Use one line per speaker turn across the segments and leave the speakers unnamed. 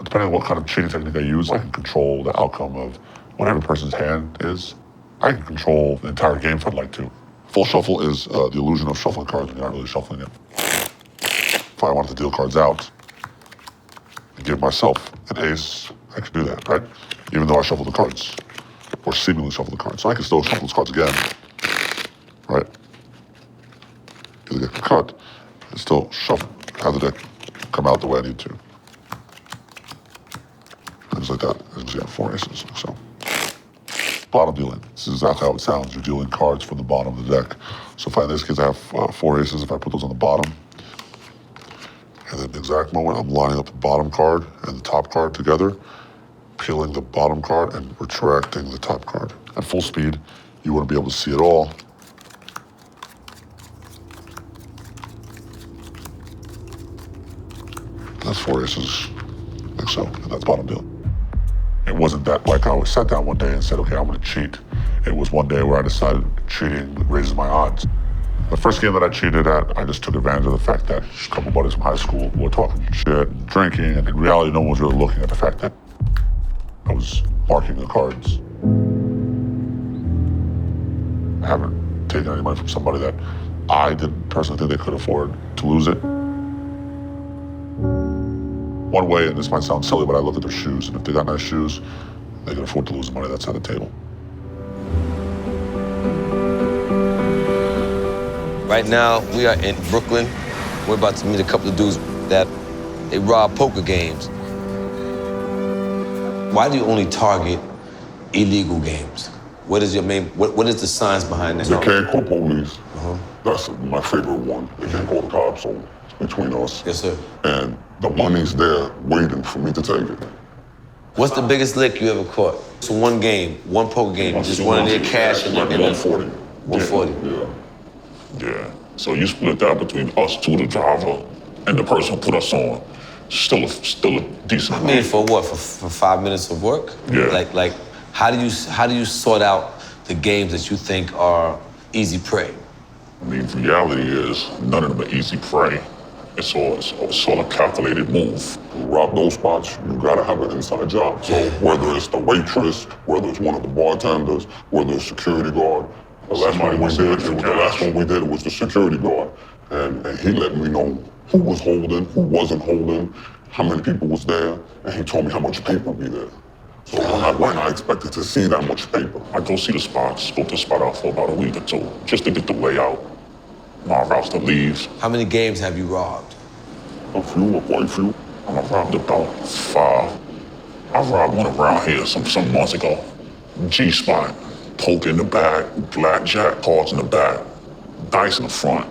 depending on what kind of cheating technique I use, I can control the outcome of whatever person's hand is. I can control the entire game if I'd like to. Full shuffle is the illusion of shuffling cards when you're not really shuffling it. If I wanted to deal cards out and give myself an ace, I could do that, right? Even though I shuffle the cards, or seemingly shuffle the cards. So I can still shuffle those cards again, right? Get the deck cut, and still shuffle, have the deck come out the way I need to. Things like that. As you can see, I have 4 aces, so. Bottom dealing. This is exactly how it sounds. You're dealing cards from the bottom of the deck. So if in this case I have 4 aces, if I put those on the bottom, and at the exact moment I'm lining up the bottom card and the top card together, peeling the bottom card and retracting the top card. At full speed, you wouldn't be able to see it all. That's 4 aces, like so, and that's bottom dealing. It wasn't that like I sat down one day and said, okay, I'm gonna cheat. It was one day where I decided cheating raises my odds. The first game that I cheated at, I just took advantage of the fact that a couple buddies from high school were talking shit and drinking, and in reality, no one was really looking at the fact that I was marking the cards. I haven't taken any money from somebody that I didn't personally think they could afford to lose it. One way, and this might sound silly, but I look at their shoes, and if they got nice shoes, they can afford to lose the money that's at the table.
Right now, we are in Brooklyn. We're about to meet a couple of dudes that they rob poker games. Why do you only target illegal games? What is your main, what is the science behind that?
They can't call police. That's my favorite one. They can't call the cops, so it's between us.
Yes, sir.
And the money's there waiting for me to take it.
What's the biggest lick you ever caught? So one game, one poker game, you just wanted their cash and
like 140.
140.
Yeah. So you split that between us two, the driver, and the person who put us on. Still a decent.
I mean, for what? For 5 minutes of work?
Yeah.
Like, how do you sort out the games that you think are easy prey?
I mean, the reality is none of them are easy prey. It's all a calculated move. To rob those spots, you gotta have an inside job. So whether it's the waitress, whether it's one of the bartenders, whether it's security guard, the last one we did was the security guard. And he let me know who was holding, who wasn't holding, how many people was there, and he told me how much paper would be there. So when I went, I expected to see that much paper. I go see the spots, scope the spot out for about a week or two, just to get the layout, my routes to leave.
How many games have you robbed?
Quite a few. I robbed about 5. I robbed one around here some months ago. G-spot, poker in the back, blackjack, cards in the back, dice in the front.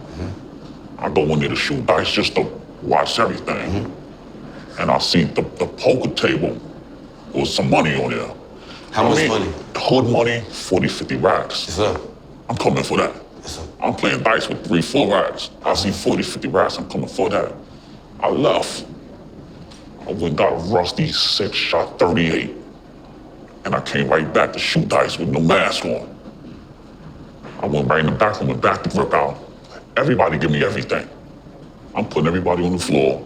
I go in there to shoot dice just to watch everything. And I see the poker table was some money on there.
How much money?
Hood money, 40, 50 racks.
Yes, sir.
I'm coming for that.
Yes, sir.
I'm playing dice with 3, 4 racks. I see 40, 50 racks, I'm coming for that. I left. I went and got a rusty 6-shot 38. And I came right back to shoot dice with no mask on. I went right in the back room and backed the grip out. Everybody give me everything. I'm putting everybody on the floor.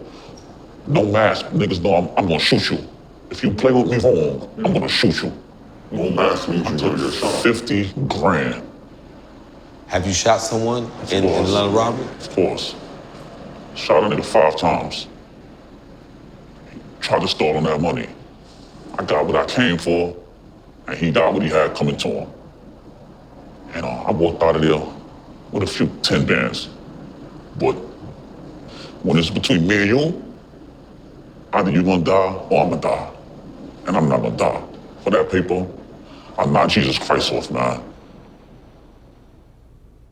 No mask, niggas know I'm gonna shoot you. If you play with me wrong, I'm gonna shoot you. No mask means you gonna get shot. 50 grand.
Have you shot someone in a line of robbery?
Of course. Shot a nigga 5 times. Tried to stall on that money. I got what I came for, and he got what he had coming to him. And I walked out of there with a few 10 bands. But when it's between me and you, either you gonna die or I'm gonna die. And I'm not gonna die. For that paper, I knocked Jesus Christ off, man.